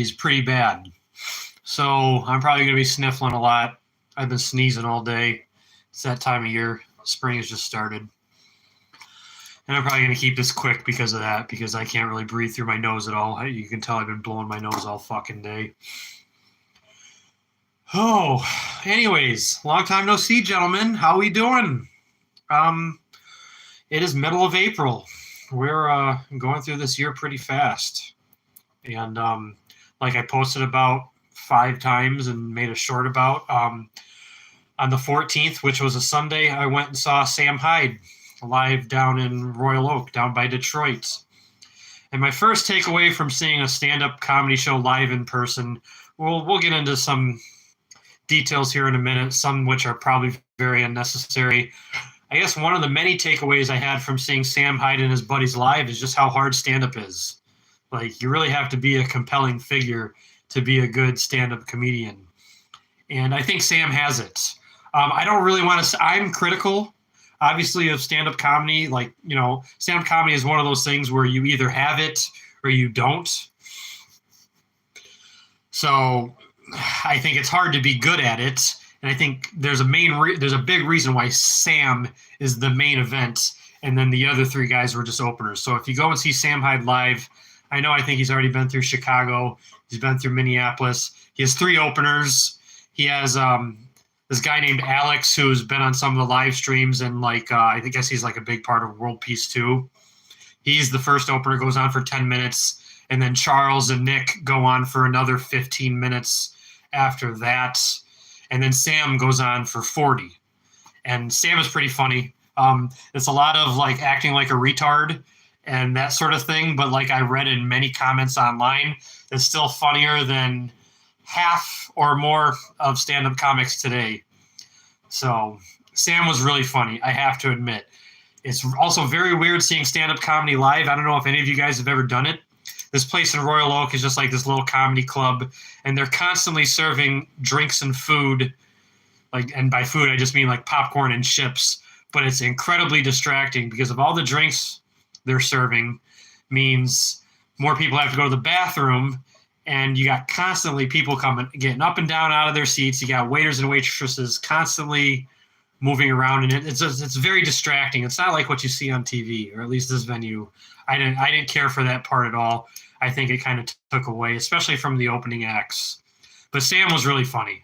is pretty bad. So I'm probably going to be sniffling a lot. I've been sneezing all day. It's that time of year. Spring has just started. And I'm probably going to keep this quick because of that, because I can't really breathe through my nose at all. You can tell I've been blowing my nose all fucking day. Oh, anyways, long time no see, gentlemen. How we doing? It is middle of April. We're going through this year pretty fast. And like I posted about 5 times and made a short about, on the 14th, which was a Sunday, I went and saw Sam Hyde live down in Royal Oak, down by Detroit. And my first takeaway from seeing a stand-up comedy show live in person, we'll get into some details here in a minute, some which are probably very unnecessary. I guess one of the many takeaways I had from seeing Sam Hyde and his buddies live is just how hard stand-up is. Like, you really have to be a compelling figure to be a good stand-up comedian. And I think Sam has it. I don't really want to – I'm critical, obviously, of stand-up comedy. Like, you know, stand-up comedy is one of those things where you either have it or you don't. So I think it's hard to be good at it. And I think there's a big reason why Sam is the main event, and then the other 3 guys were just openers. So if you go and see Sam Hyde live, I think he's already been through Chicago. He's been through Minneapolis. He has 3 openers. He has this guy named Alex who's been on some of the live streams, and I guess he's like a big part of World Peace too. He's the first opener, goes on for 10 minutes, and then Charles and Nick go on for another 15 minutes after that. And then Sam goes on for 40. And Sam is pretty funny. It's a lot of like acting like a retard and that sort of thing. But like I read in many comments online, it's still funnier than half or more of stand-up comics today. So Sam was really funny, I have to admit. It's also very weird seeing stand-up comedy live. I don't know if any of you guys have ever done it. This place in Royal Oak is just like this little comedy club, and they're constantly serving drinks and food. And by food, I just mean like popcorn and chips. But it's incredibly distracting because of all the drinks they're serving means more people have to go to the bathroom, and you got constantly people getting up and down out of their seats. You got waiters and waitresses constantly moving around, and it's very distracting. It's not like what you see on TV, or at least this venue. I didn't care for that part at all. I think it kind of took away, especially from the opening acts. But Sam was really funny.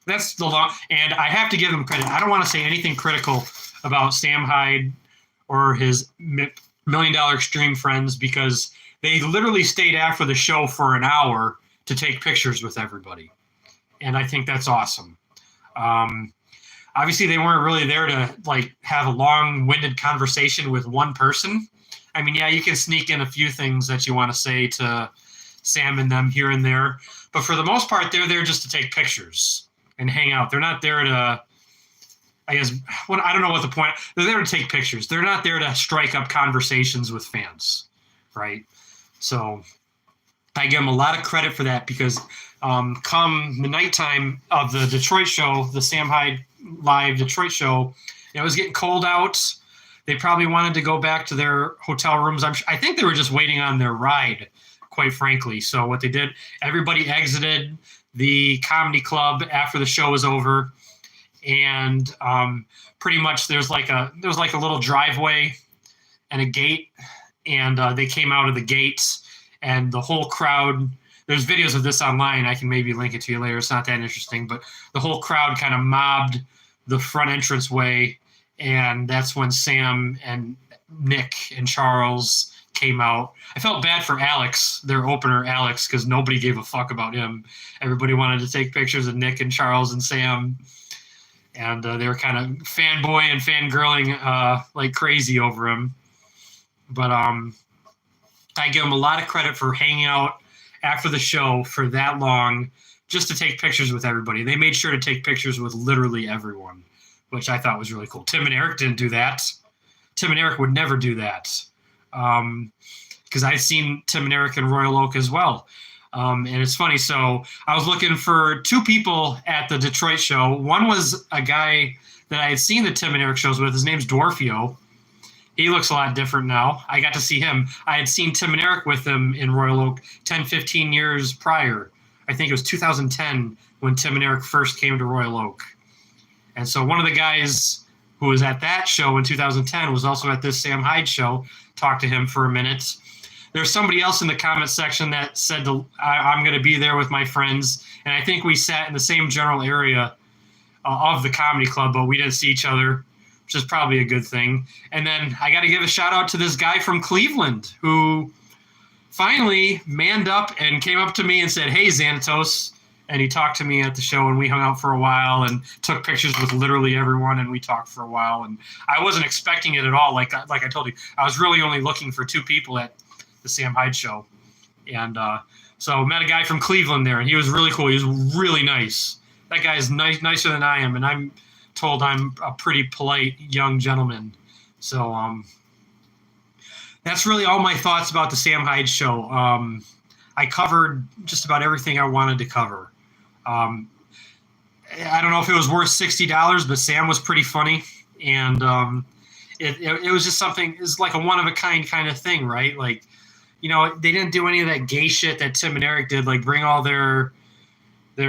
That's the long, and I have to give him credit. I don't want to say anything critical about Sam Hyde or his $1 Million Extreme friends, because they literally stayed after the show for an hour to take pictures with everybody. And I think that's awesome. Obviously, they weren't really there to like have a long-winded conversation with one person. I mean, yeah, you can sneak in a few things that you want to say to Sam and them here and there. But for the most part, they're there just to take pictures and hang out. They're not there to, I guess, I don't know what the point. They're there to take pictures. They're not there to strike up conversations with fans, right? So I give them a lot of credit for that, because come the nighttime of the Detroit show, the Sam Hyde live Detroit show, it was getting cold out. They probably wanted to go back to their hotel rooms. I think they were just waiting on their ride, quite frankly. So what they did, everybody exited the comedy club after the show was over, and pretty much there was like a little driveway and a gate, and they came out of the gates, and the whole crowd. There's videos of this online. I can maybe link it to you later. It's not that interesting, but the whole crowd kind of mobbed the front entranceway. And that's when Sam and Nick and Charles came out. I felt bad for Alex, their opener, Alex, because nobody gave a fuck about him. Everybody wanted to take pictures of Nick and Charles and Sam. And they were kind of fanboy and fangirling like crazy over him. But I give him a lot of credit for hanging out after the show for that long just to take pictures with everybody. They made sure to take pictures with literally everyone, which I thought was really cool. Tim and Eric didn't do that. Tim and Eric would never do that, because I've seen Tim and Eric in Royal Oak as well. And it's funny. So I was looking for 2 people at the Detroit show. One was a guy that I had seen the Tim and Eric shows with. His name's Dwarfio. He looks a lot different now. I got to see him. I had seen Tim and Eric with him in Royal Oak 10, 15 years prior. I think it was 2010 when Tim and Eric first came to Royal Oak. And so one of the guys who was at that show in 2010 was also at this Sam Hyde show. Talked to him for a minute. There's somebody else in the comment section that said, I'm going to be there with my friends. And I think we sat in the same general area of the comedy club, but we didn't see each other, which is probably a good thing. And then I got to give a shout out to this guy from Cleveland who finally manned up and came up to me and said, "Hey, Xanatos." And he talked to me at the show, and we hung out for a while and took pictures with literally everyone, and we talked for a while. And I wasn't expecting it at all. Like I told you, I was really only looking for 2 people at the Sam Hyde show. And so met a guy from Cleveland there, and he was really cool. He was really nice. That guy's nicer than I am, and I'm told I'm a pretty polite young gentleman. So that's really all my thoughts about the Sam Hyde show. I covered just about everything I wanted to cover. I don't know if it was worth $60, but Sam was pretty funny, and it was just something. It's like a one-of-a-kind kind of thing, right? Like, you know, they didn't do any of that gay shit that Tim and Eric did, like bring all their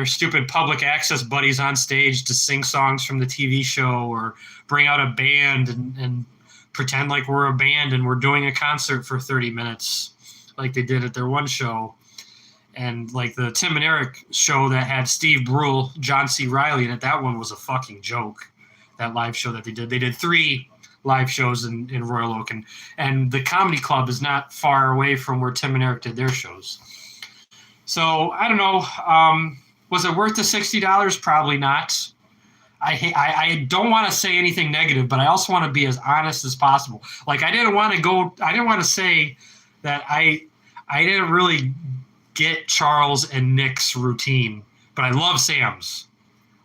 stupid public access buddies on stage to sing songs from the TV show, or bring out a band and pretend like we're a band and we're doing a concert for 30 minutes like they did at their one show. And like the Tim and Eric show that had Steve Brule, John C. Reilly in it, that one was a fucking joke, that live show that they did. They did 3 live shows in Royal Oak, and the comedy club is not far away from where Tim and Eric did their shows. So I don't know. Was it worth the $60? Probably not. I don't want to say anything negative, but I also want to be as honest as possible. Like I didn't want to say that I didn't really get Charles and Nick's routine, but I love Sam's.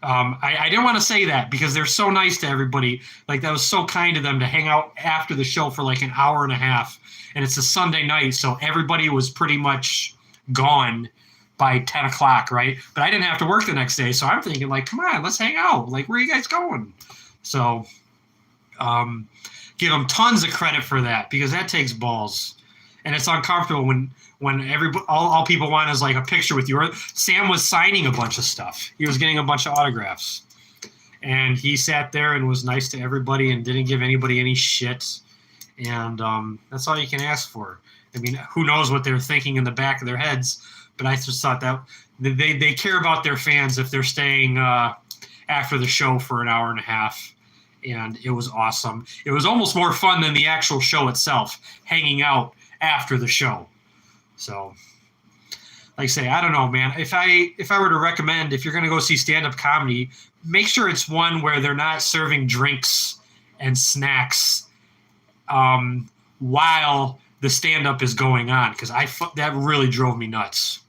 I didn't want to say that because they're so nice to everybody. Like that was so kind of them to hang out after the show for like an hour and a half, and it's a Sunday night, so everybody was pretty much gone by 10 o'clock, right? But I didn't have to work the next day, so I'm thinking like, come on, let's hang out. Like, where are you guys going? So give them tons of credit for that, because that takes balls. And it's uncomfortable when all people want is like a picture with you. Sam was signing a bunch of stuff. He was getting a bunch of autographs. And he sat there and was nice to everybody and didn't give anybody any shit. And that's all you can ask for. I mean, who knows what they're thinking in the back of their heads. But I just thought that they care about their fans if they're staying after the show for an hour and a half. And it was awesome. It was almost more fun than the actual show itself, hanging out after the show. So, like I say, I don't know, man. If I were to recommend, if you're going to go see stand-up comedy, make sure it's one where they're not serving drinks and snacks while the stand-up is going on, because that really drove me nuts.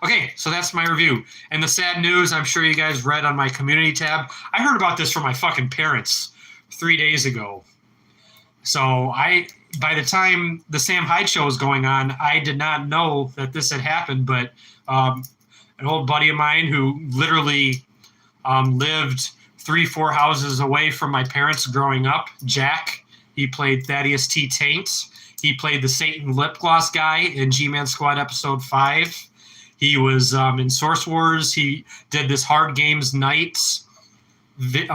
Okay, so that's my review. And the sad news, I'm sure you guys read on my community tab. I heard about this from my fucking parents 3 days ago. So by the time the Sam Hyde show was going on, I did not know that this had happened, but an old buddy of mine who literally lived 3-4 houses away from my parents growing up, Jack, he played Thaddeus T. Taint. He played the Satan lip gloss guy in G-Man Squad episode 5. He was in Source Wars. He did this Hard Games Night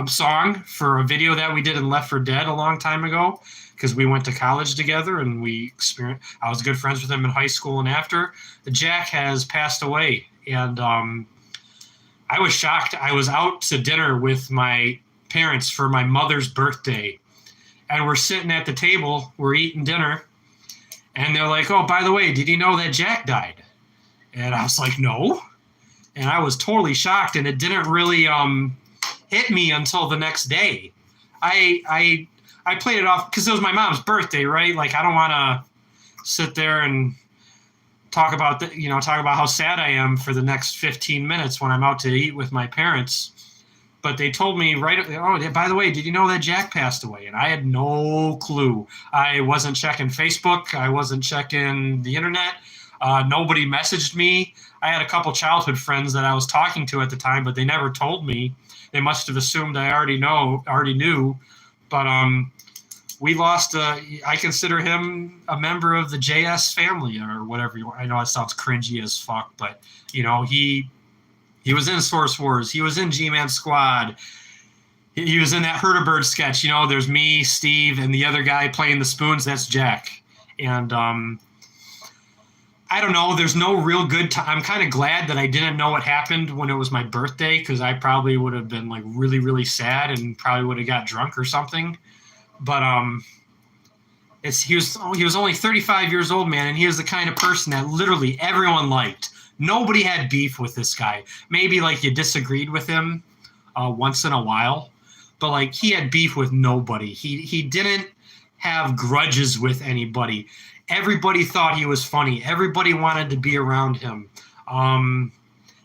song for a video that we did in Left 4 Dead a long time ago, because we went to college together and I was good friends with him in high school and after. Jack has passed away, and I was shocked. I was out to dinner with my parents for my mother's birthday, and we're sitting at the table, we're eating dinner, and they're like, "Oh, by the way, did you know that Jack died?" And I was like, "No." And I was totally shocked, and it didn't really hit me until the next day. I played it off because it was my mom's birthday, right? Like, I don't want to sit there and talk about how sad I am for the next 15 minutes when I'm out to eat with my parents. But they told me oh, by the way, did you know that Jack passed away? And I had no clue. I wasn't checking Facebook. I wasn't checking the internet. Nobody messaged me. I had a couple childhood friends that I was talking to at the time, but they never told me. They must have assumed I already knew. But we lost. I consider him a member of the JS family or whatever. I know it sounds cringy as fuck, but he was in Source Wars. He was in G-Man Squad. He was in that Herdebird sketch. There's me, Steve, and the other guy playing the spoons. That's Jack. And I don't know. There's no real good time. I'm kind of glad that I didn't know what happened when it was my birthday, because I probably would have been like really, really sad and probably would have got drunk or something. But he was only 35 years old, man, and he was the kind of person that literally everyone liked. Nobody had beef with this guy. Maybe like you disagreed with him once in a while, but like he had beef with nobody. He didn't have grudges with anybody. Everybody thought he was funny. Everybody wanted to be around him.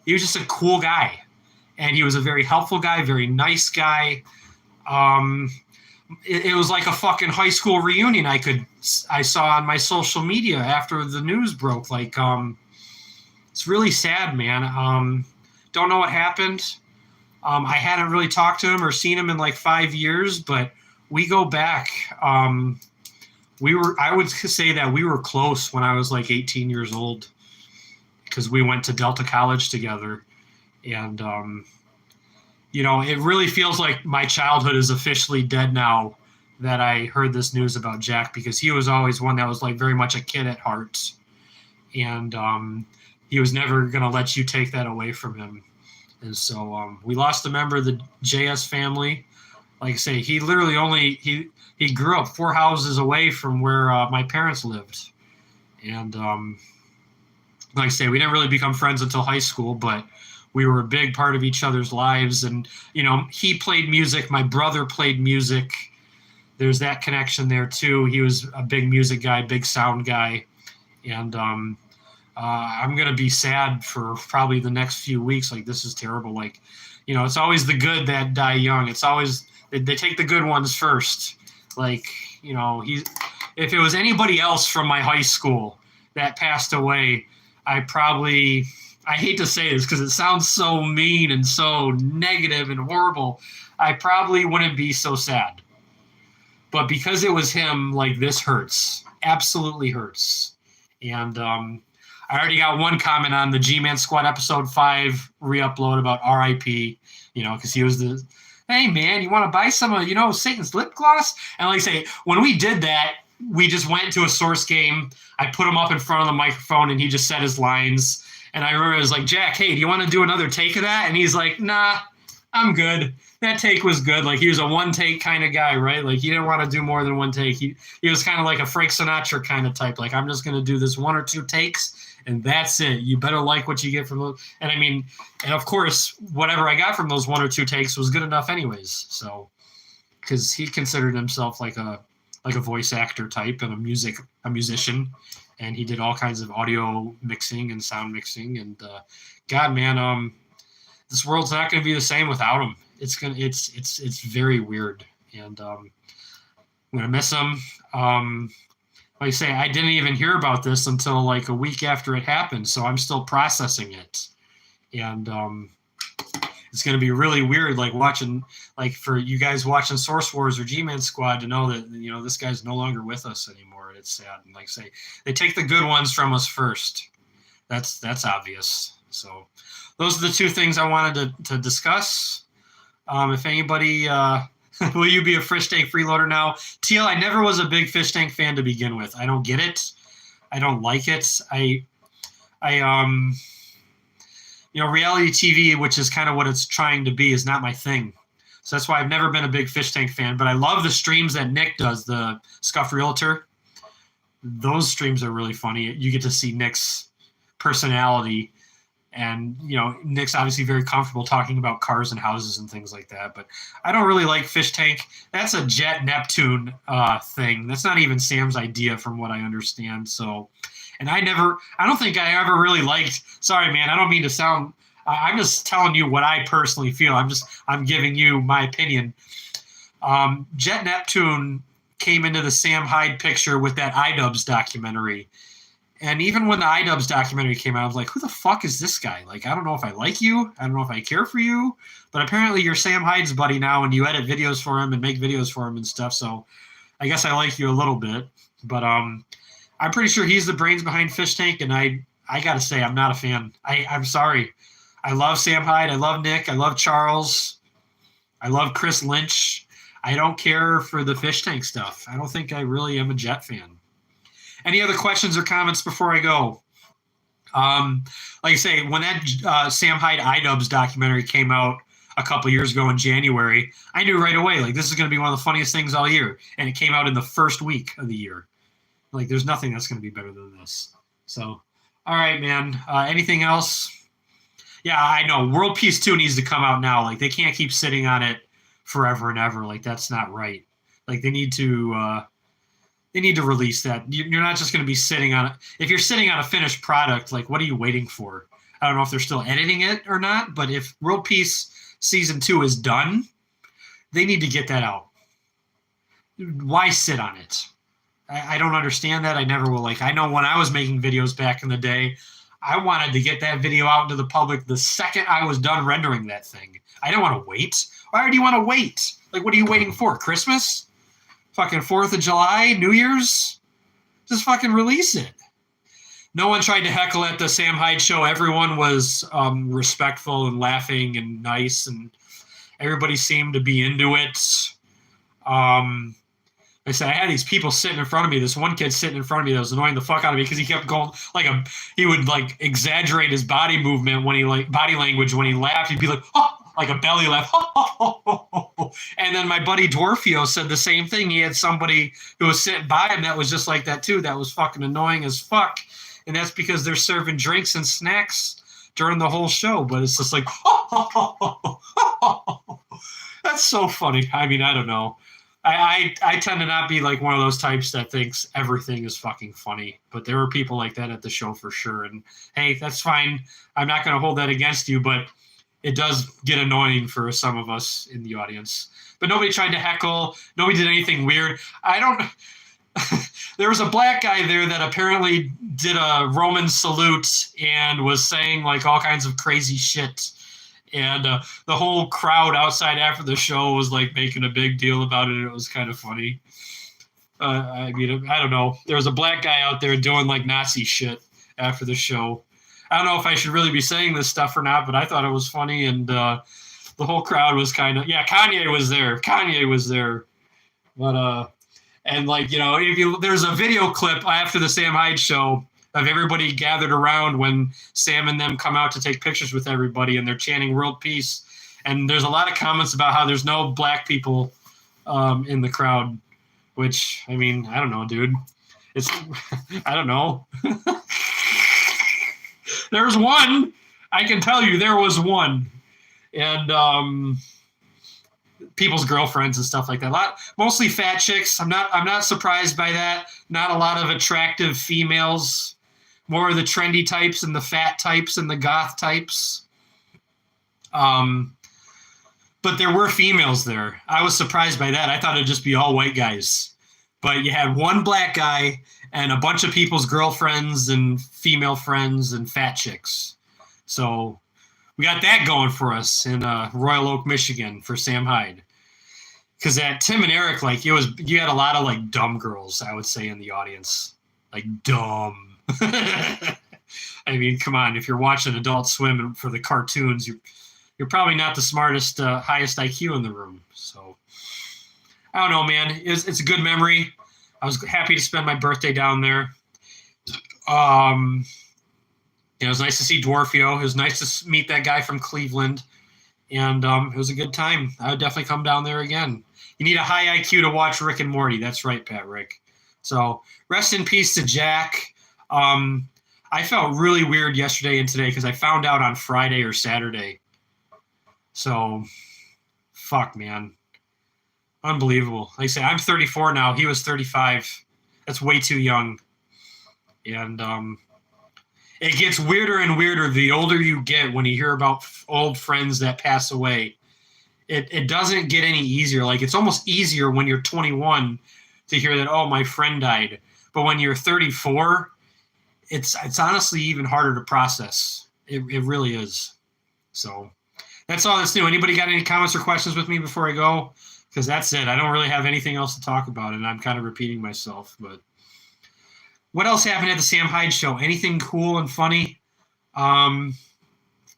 He was just a cool guy, and he was a very helpful guy, very nice guy. It was like a fucking high school reunion I saw on my social media after the news broke. Like, it's really sad, man. Don't know what happened. I hadn't really talked to him or seen him in like 5 years, but we go back. I would say that we were close when I was like 18 years old, because we went to Delta College together. And, it really feels like my childhood is officially dead now that I heard this news about Jack, because he was always one that was like very much a kid at heart. And he was never going to let you take that away from him. And so we lost a member of the JS family. Like I say, he literally he grew up 4 houses away from where my parents lived. And like I say, we didn't really become friends until high school, but we were a big part of each other's lives. And, he played music. My brother played music. There's that connection there too. He was a big music guy, big sound guy. And I'm going to be sad for probably the next few weeks. Like, this is terrible. Like, it's always the good that die young. It's always, they take the good ones first. Like, if it was anybody else from my high school that passed away, I hate to say this because it sounds so mean and so negative and horrible, I probably wouldn't be so sad. But because it was him, like, this hurts. Absolutely hurts. And I already got one comment on the G-Man Squad episode 5 re-upload about R.I.P., because he was the, hey, man, you want to buy some of, Satan's lip gloss? And like I say, when we did that, we just went to a Source game. I put him up in front of the microphone, and he just said his lines. And I remember it was like, Jack, hey, do you want to do another take of that? And he's like, nah, I'm good. That take was good. Like, he was a one-take kind of guy, right? Like, he didn't want to do more than one take. He was kind of like a Frank Sinatra kind of type. Like, I'm just going to do this 1 or 2 takes, and that's it. You better like what you get from those. And I mean, and of course, whatever I got from those 1 or 2 takes was good enough anyways. So, because he considered himself like a voice actor type and a musician, and he did all kinds of audio mixing and sound mixing. And God, man, this world's not going to be the same without him. It's very weird, and I'm gonna miss him. Like I say, I didn't even hear about this until like a week after it happened, so I'm still processing it, and it's gonna be really weird, like watching, like for you guys watching Source Wars or G-Man Squad, to know that this guy's no longer with us anymore. And it's sad. And like I say, they take the good ones from us first. That's obvious. So those are the 2 things I wanted to discuss. If anybody, will you be a fish tank freeloader now? Teal, I never was a big fish tank fan to begin with. I don't get it. I don't like it. Reality TV, which is kind of what it's trying to be, is not my thing. So that's why I've never been a big fish tank fan. But I love the streams that Nick does, the Scuff Realtor. Those streams are really funny. You get to see Nick's personality. And, Nick's obviously very comfortable talking about cars and houses and things like that. But I don't really like Fish Tank. That's a Jet Neptune thing. That's not even Sam's idea from what I understand. So, and I don't think I ever really liked, sorry, man, I don't mean to sound, I'm just telling you what I personally feel. I'm giving you my opinion. Jet Neptune came into the Sam Hyde picture with that iDubbbz documentary. And even when the iDubbbz documentary came out, I was like, who the fuck is this guy? Like, I don't know if I like you. I don't know if I care for you. But apparently you're Sam Hyde's buddy now, and you edit videos for him and make videos for him and stuff. So I guess I like you a little bit, but I'm pretty sure he's the brains behind Fish Tank, and I gotta say I'm not a fan. I'm sorry. I love Sam Hyde. I love Nick. I love Charles. I love Chris Lynch. I don't care for the Fish Tank stuff. I don't think I really am a Jet fan. Any other questions or comments before I go? Like I say, when that Sam Hyde iDubbbz documentary came out a couple years ago in January, I knew right away, like, this is going to be one of the funniest things all year. And it came out in the first week of the year. Like, there's nothing that's going to be better than this. So, all right, man. Anything else? Yeah, I know. World Peace 2 needs to come out now. Like, they can't keep sitting on it forever and ever. Like, that's not right. Like, they need to release that. You're not just going to be sitting on it. If you're sitting on a finished product, like, what are you waiting for? I don't know if they're still editing it or not, but if World Peace Season 2 is done, they need to get that out. Why sit on it? I don't understand that. I never will. Like, I know when I was making videos back in the day, I wanted to get that video out into the public the second I was done rendering that thing. I didn't want to wait. Why do you want to wait? Like, what are you waiting for? Christmas? Fucking 4th of July? New Year's? Just fucking release it. No one tried to heckle at the Sam Hyde show. Everyone was respectful and laughing and nice, and everybody seemed to be into it. I said, I had these people sitting in front of me. This one kid sitting in front of me that was annoying the fuck out of me because he kept going he would like exaggerate his body movement when he body language when he laughed. He'd be like, oh, like a belly laugh. And then my buddy Dwarfio said the same thing. He had somebody who was sitting by him that was just like that too. That was fucking annoying as fuck. And that's because they're serving drinks and snacks during the whole show. But it's just like, that's so funny. I mean, I don't know. I tend to not be like one of those types that thinks everything is fucking funny, but there were people like that at the show for sure. And hey, that's fine. I'm not going to hold that against you, but it does get annoying for some of us in the audience. But nobody tried to heckle. Nobody did anything weird. There was a black guy there that apparently did a Roman salute and was saying like all kinds of crazy shit. And the whole crowd outside after the show was like making a big deal about it. It was kind of funny. I mean, I don't know. There was a black guy out there doing like Nazi shit after the show. I don't know if I should really be saying this stuff or not, but I thought it was funny. And the whole crowd was kind of, yeah, Kanye was there. But, and like, you know, there's a video clip after the Sam Hyde show of everybody gathered around when Sam and them come out to take pictures with everybody, and they're chanting world peace. And there's a lot of comments about how there's no black people in the crowd, which, I mean, I don't know, dude. I don't know. There was one. I can tell you there was one. And people's girlfriends and stuff like that. Mostly fat chicks. I'm not surprised by that. Not a lot of attractive females. More of the trendy types and the fat types and the goth types. But there were females there. I was surprised by that. I thought it'd just be all white guys. But you had one black guy and a bunch of people's girlfriends and female friends and fat chicks. So we got that going for us in Royal Oak, Michigan for Sam Hyde. Because at Tim and Eric, like you had a lot of like dumb girls, I would say, in the audience. Like dumb. I mean, come on, if you're watching Adult Swim for the cartoons, you're probably not the smartest, highest IQ in the room. So I don't know, man. It's a good memory. I was happy to spend my birthday down there. It was nice to see Dwarfio. It was nice to meet that guy from Cleveland. And it was a good time. I would definitely come down there again. You need a high IQ to watch Rick and Morty. That's right, Pat Rick. So rest in peace to Jack. I felt really weird yesterday and today because I found out on Friday or Saturday. So, fuck, man. Unbelievable. Like I say, I'm 34 now. He was 35. That's way too young. And it gets weirder and weirder the older you get when you hear about old friends that pass away. It doesn't get any easier. Like, it's almost easier when you're 21 to hear that, oh, my friend died. But when you're 34, it's honestly even harder to process. It really is. So That's all that's new. Anybody got any comments or questions with me before I go? Because that's it. I don't really have anything else to talk about, and I'm kind of repeating myself. But what else happened at the Sam Hyde show? Anything cool and funny? I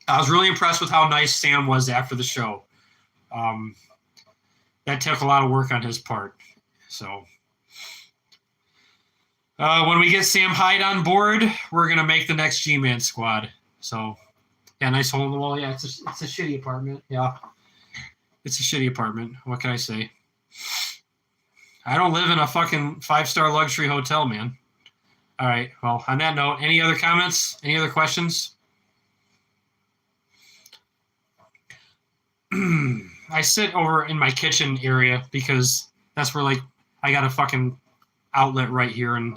was really impressed with how nice Sam was after the show. That took a lot of work on his part. So when we get Sam Hyde on board, we're going to make the next G-Man squad. So, yeah, nice hole in the wall. Yeah, it's a shitty apartment. Yeah, it's a shitty apartment. What can I say? I don't live in a fucking 5-star luxury hotel, man. All right. Well, on that note, any other comments? Any other questions? I sit over in my kitchen area because that's where, like, I got a fucking outlet right here, and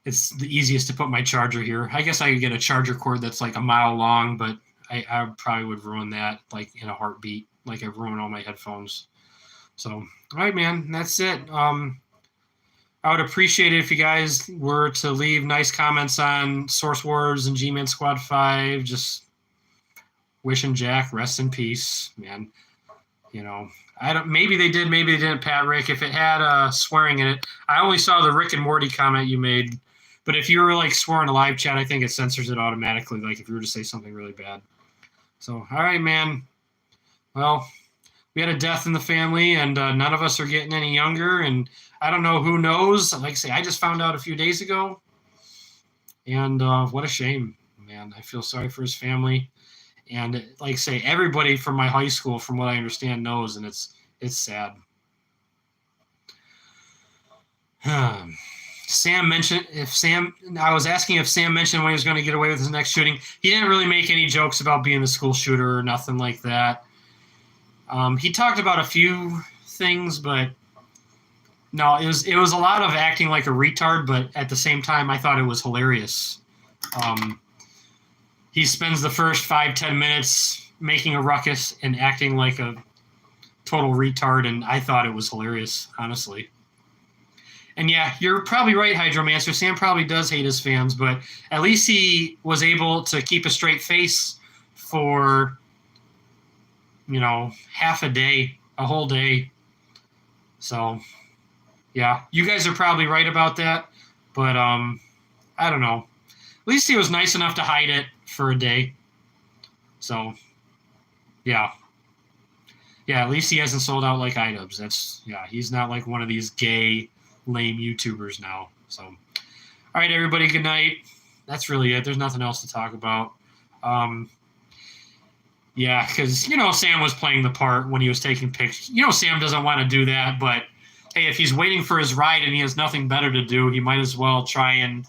it's the easiest to put my charger here. I guess I could get a charger cord that's like a mile long, but I probably would ruin that, like, in a heartbeat. Like, I ruin all my headphones. So, all right, man, that's it. I would appreciate it if you guys were to leave nice comments on Source Wars and G-Man Squad 5. Just wishing Jack rest in peace, man. You know, I don't. Maybe they did, maybe they didn't. Pat Rick, if it had swearing in it, I only saw the Rick and Morty comment you made. But if you were like swearing a live chat, I think it censors it automatically. Like if you were to say something really bad. So, all right, man. Well, we had a death in the family, and none of us are getting any younger. And I don't know who knows. Like I say, I just found out a few days ago, and what a shame, man. I feel sorry for his family. And like I say, everybody from my high school, from what I understand, knows, and it's sad. Sam mentioned I was asking if Sam mentioned when he was going to get away with his next shooting. He didn't really make any jokes about being the school shooter or nothing like that. He talked about a few things, but no, it was a lot of acting like a retard, but at the same time, I thought it was hilarious. He spends the first 5-10 minutes making a ruckus and acting like a total retard, and I thought it was hilarious, honestly. And yeah, you're probably right, Hydromancer. Sam probably does hate his fans, but at least he was able to keep a straight face for, half a day, a whole day. So, yeah, you guys are probably right about that, but I don't know. At least he was nice enough to hide it for a day. So, yeah. Yeah, at least he hasn't sold out like iDubbbz. He's not like one of these gay, lame YouTubers now. So, all right, everybody, good night. That's really it. There's nothing else to talk about. Yeah, because, Sam was playing the part when he was taking pictures. Sam doesn't want to do that, but, hey, if he's waiting for his ride and he has nothing better to do, he might as well try and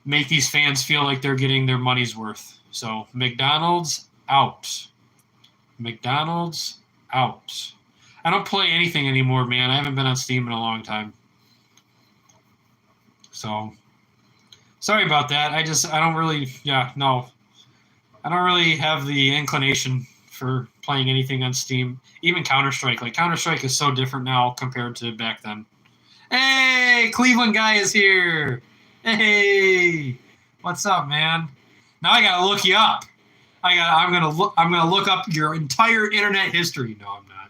make these fans feel like they're getting their money's worth. So, McDonald's out. McDonald's out. I don't play anything anymore, man. I haven't been on Steam in a long time. So, sorry about that. I don't really have the inclination for playing anything on Steam. Even Counter-Strike. Like, Counter-Strike is so different now compared to back then. Hey, Cleveland guy is here. Hey, what's up, man? Now I gotta look you up. I'm gonna look up your entire internet history. No, I'm not.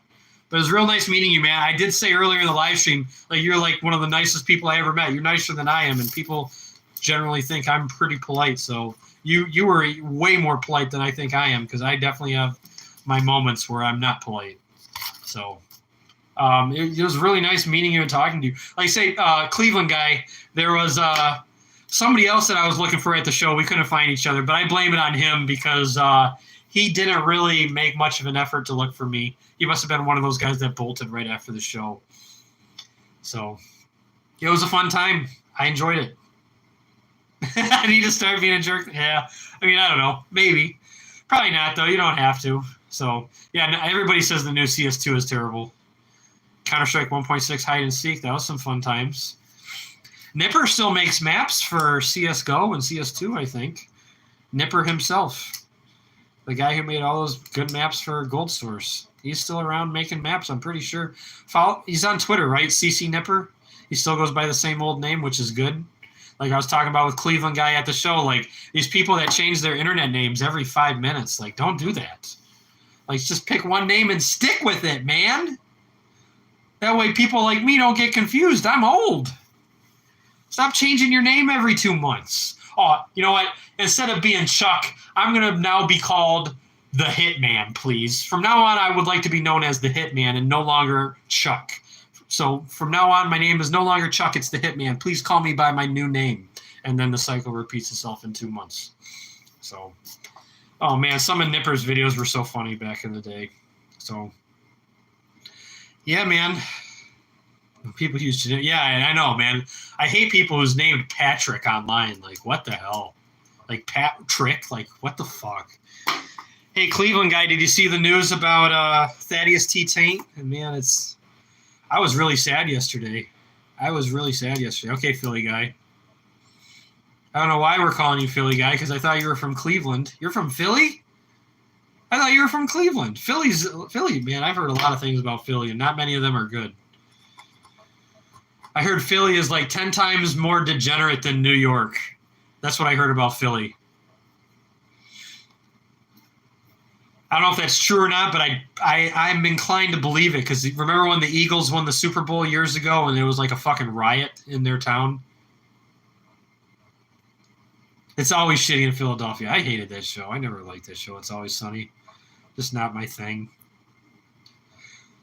But it was real nice meeting you, man. I did say earlier in the live stream, like, you're like one of the nicest people I ever met. You're nicer than I am, and people generally think I'm pretty polite. So you were way more polite than I think I am, because I definitely have my moments where I'm not polite. So it was really nice meeting you and talking to you. Like I say, Cleveland guy, there was somebody else that I was looking for at the show. We couldn't find each other, but I blame it on him because he didn't really make much of an effort to look for me. He must have been one of those guys that bolted right after the show. So it was a fun time. I enjoyed it. I need to start being a jerk. Yeah. I mean, I don't know. Maybe. Probably not, though. You don't have to. So, yeah, everybody says the new CS2 is terrible. Counter-Strike 1.6 hide and seek. That was some fun times. Nipper still makes maps for CSGO and CS2, I think. Nipper himself. The guy who made all those good maps for Gold Source. He's still around making maps, I'm pretty sure. He's on Twitter, right? CC Nipper. He still goes by the same old name, which is good. Like I was talking about with Cleveland guy at the show, like these people that change their internet names every 5 minutes, like don't do that. Like just pick one name and stick with it, man. That way people like me don't get confused. I'm old. Stop changing your name every 2 months. Oh, you know what? Instead of being Chuck, I'm going to now be called the Hitman, please. From now on, I would like to be known as the Hitman and no longer Chuck. So from now on, my name is no longer Chuck, it's the Hitman. Please call me by my new name. And then the cycle repeats itself in 2 months. So, oh man, some of Nipper's videos were so funny back in the day. So, yeah, man. People used to, yeah, I know, man. I hate people who's named Patrick online. Like, what the hell? Like, Patrick? Like, what the fuck? Hey, Cleveland guy, did you see the news about Thaddeus T. Taint? And man, I was really sad yesterday. Okay, Philly guy. I don't know why we're calling you Philly guy, because I thought you were from Cleveland. You're from Philly? I thought you were from Cleveland. Philly, man, I've heard a lot of things about Philly, and not many of them are good. I heard Philly is like 10 times more degenerate than New York. That's what I heard about Philly. I don't know if that's true or not, but I'm inclined to believe it, because remember when the Eagles won the Super Bowl years ago and it was like a fucking riot in their town? It's Always Shitty in Philadelphia. I hated that show. I never liked that show. It's Always Sunny. Just not my thing.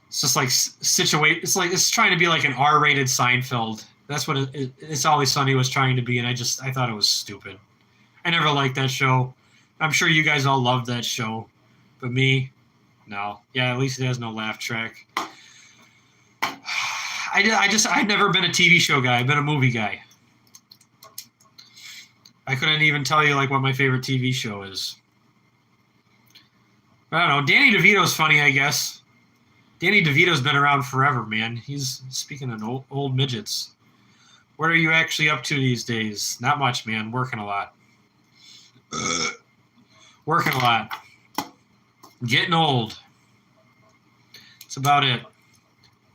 It's just like it's trying to be like an R-rated Seinfeld. That's what It's Always Sunny was trying to be, and I thought it was stupid. I never liked that show. I'm sure you guys all loved that show, but me, no. Yeah, at least it has no laugh track. I've never been a TV show guy. I've been a movie guy. I couldn't even tell you like what my favorite TV show is. I don't know. Danny DeVito's funny, I guess. Danny DeVito's been around forever, man. He's speaking of old midgets. What are you actually up to these days? Not much, man. Working a lot. Working a lot. Getting old. That's about it.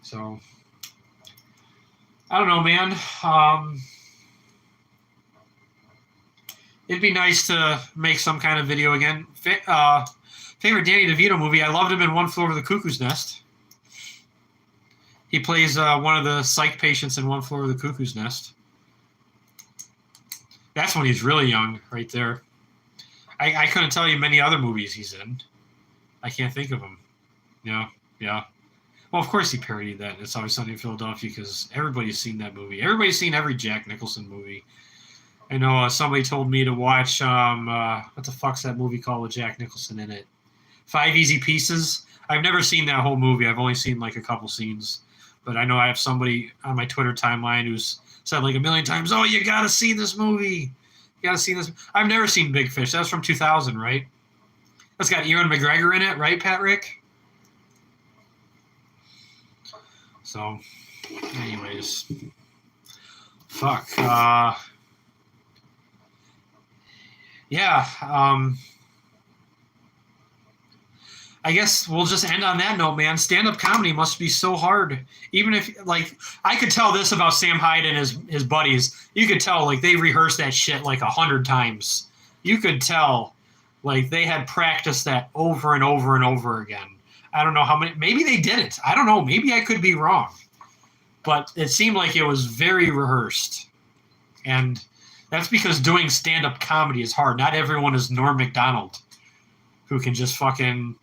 So, I don't know, man. It'd be nice to make some kind of video again. Favorite Danny DeVito movie? I loved him in One Flew Over the Cuckoo's Nest. He plays one of the psych patients in One Flew Over the Cuckoo's Nest. That's when he's really young, right there. I couldn't tell you many other movies he's in. I can't think of them. Yeah. Well, of course he parodied that. It's Always Sunny in Philadelphia, because everybody's seen that movie. Everybody's seen every Jack Nicholson movie. I know somebody told me to watch, what the fuck's that movie called with Jack Nicholson in it? 5 Easy Pieces. I've never seen that whole movie. I've only seen like a couple scenes. But I know I have somebody on my Twitter timeline who's said like a million times, oh, you got to see this movie. You got to see this. I've never seen Big Fish. That was from 2000, right? That's got Ewan McGregor in it, right, Patrick? So, anyways. Fuck. Yeah. I guess we'll just end on that note, man. Stand-up comedy must be so hard. Even if, like, I could tell this about Sam Hyde and his buddies. You could tell, like, they rehearsed that shit like 100 times. You could tell, like, they had practiced that over and over and over again. I don't know how many. Maybe they didn't. I don't know. Maybe I could be wrong. But it seemed like it was very rehearsed. And that's because doing stand-up comedy is hard. Not everyone is Norm Macdonald, who can just fucking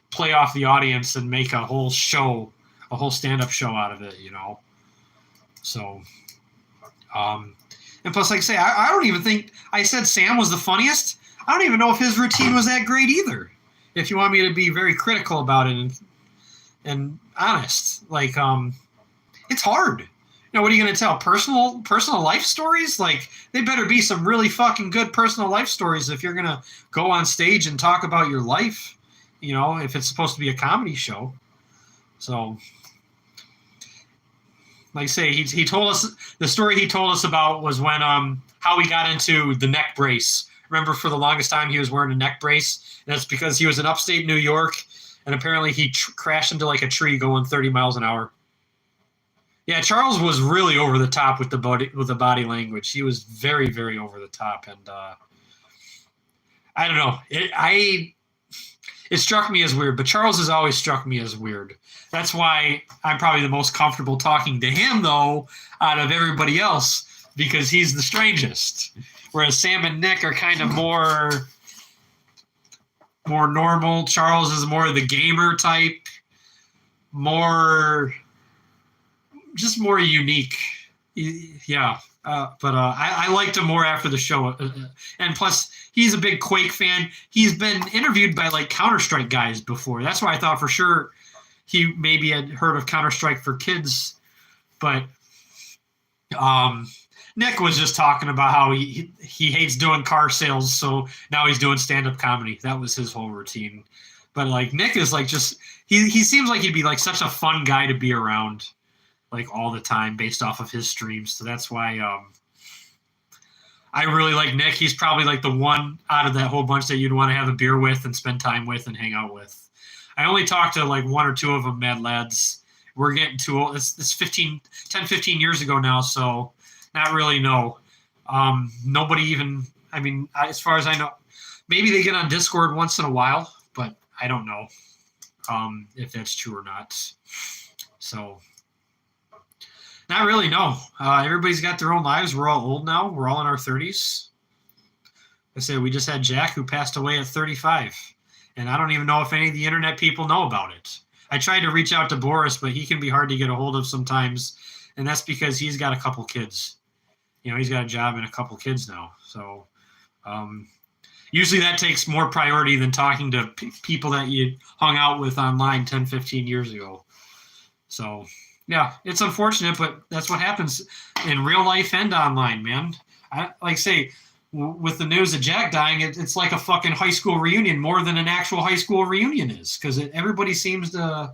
play off the audience and make a whole show, a whole stand-up show out of it, you know? So, and plus, like I say, I don't even think, I said Sam was the funniest. I don't even know if his routine was that great either, if you want me to be very critical about it and honest. Like, it's hard. You know, what are you going to tell? Personal life stories? Like, they better be some really fucking good personal life stories if you're going to go on stage and talk about your life. You know, if it's supposed to be a comedy show. So, like I say, he told us, the story he told us about was when, how he got into the neck brace. Remember, for the longest time, he was wearing a neck brace. And that's because he was in upstate New York, and apparently he crashed into like a tree going 30 miles an hour. Yeah, Charles was really over the top with the body language. He was very, very over the top, and I don't know. It struck me as weird, but Charles has always struck me as weird. That's why I'm probably the most comfortable talking to him, though, out of everybody else, because he's the strangest. Whereas Sam and Nick are kind of more normal. Charles is more the gamer type, more just more unique. Yeah. I liked him more after the show. And plus, he's a big Quake fan. He's been interviewed by like Counter-Strike guys before. That's why I thought for sure he maybe had heard of Counter-Strike for Kids. But Nick was just talking about how he hates doing car sales, so now he's doing stand-up comedy. That was his whole routine. But like Nick is like just he seems like he'd be like such a fun guy to be around, like all the time based off of his streams. So that's why I really like Nick. He's probably like the one out of that whole bunch that you'd want to have a beer with and spend time with and hang out with. I only talked to like one or two of them, mad lads. We're getting too old. It's 10, 15 years ago now, so not really, no. Nobody even, I mean, as far as I know, maybe they get on Discord once in a while, but I don't know if that's true or not. So, not really, no. Everybody's got their own lives. We're all old now. We're all in our 30s. I say we just had Jack who passed away at 35. And I don't even know if any of the internet people know about it. I tried to reach out to Boris, but he can be hard to get a hold of sometimes. And that's because he's got a couple kids. You know, he's got a job and a couple kids now. So usually that takes more priority than talking to people that you hung out with online 10, 15 years ago. So, yeah, it's unfortunate, but that's what happens in real life and online, man. Like say, with the news of Jack dying, it's like a fucking high school reunion more than an actual high school reunion is, because everybody seems to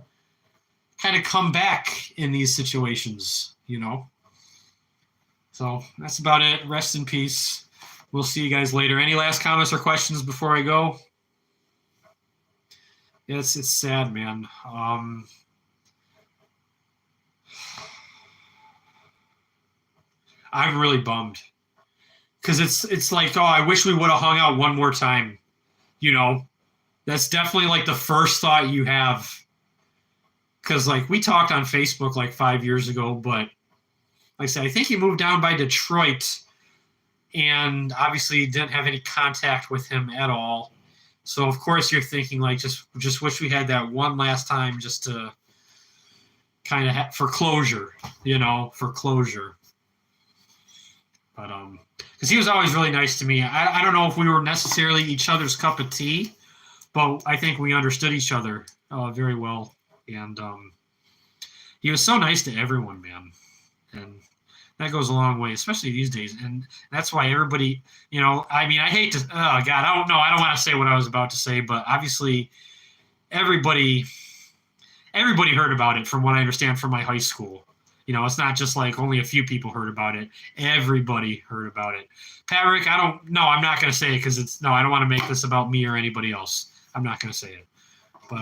kind of come back in these situations, you know. So that's about it. Rest in peace. We'll see you guys later. Any last comments or questions before I go? It's sad, man. I'm really bummed because it's like, oh, I wish we would have hung out one more time. You know, that's definitely like the first thought you have. Because like we talked on Facebook like 5 years ago, but like I said, I think he moved down by Detroit and obviously didn't have any contact with him at all. So of course you're thinking like just wish we had that one last time just to kind of for closure, you know, for closure. But because he was always really nice to me. I don't know if we were necessarily each other's cup of tea, but I think we understood each other very well. And he was so nice to everyone, man. And that goes a long way, especially these days. And that's why everybody, you know, I mean, I hate to, oh, God, I don't know. I don't want to say what I was about to say, but obviously everybody heard about it from what I understand from my high school. You know, it's not just like only a few people heard about it. Everybody heard about it. Patrick, I'm not going to say it because I don't want to make this about me or anybody else. I'm not going to say it. But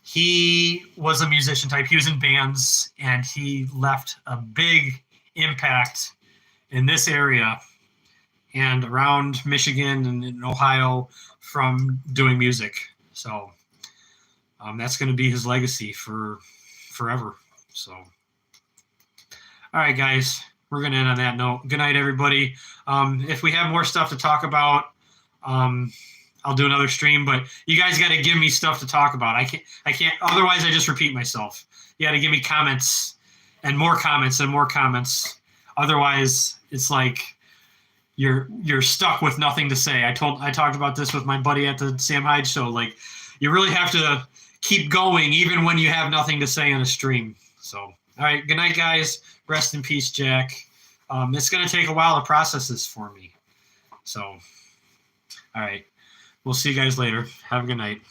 he was a musician type. He was in bands, and he left a big impact in this area and around Michigan and in Ohio from doing music. So that's going to be his legacy for forever. So, all right, guys, we're going to end on that note. Good night, everybody. If we have more stuff to talk about, I'll do another stream, but you guys got to give me stuff to talk about. I can't, otherwise I just repeat myself. You got to give me comments and more comments and more comments. Otherwise it's like you're stuck with nothing to say. I talked about this with my buddy at the Sam Hyde show. Like, you really have to keep going even when you have nothing to say on a stream. So, all right, good night, guys. Rest in peace, Jack. It's going to take a while to process this for me. So, all right. We'll see you guys later. Have a good night.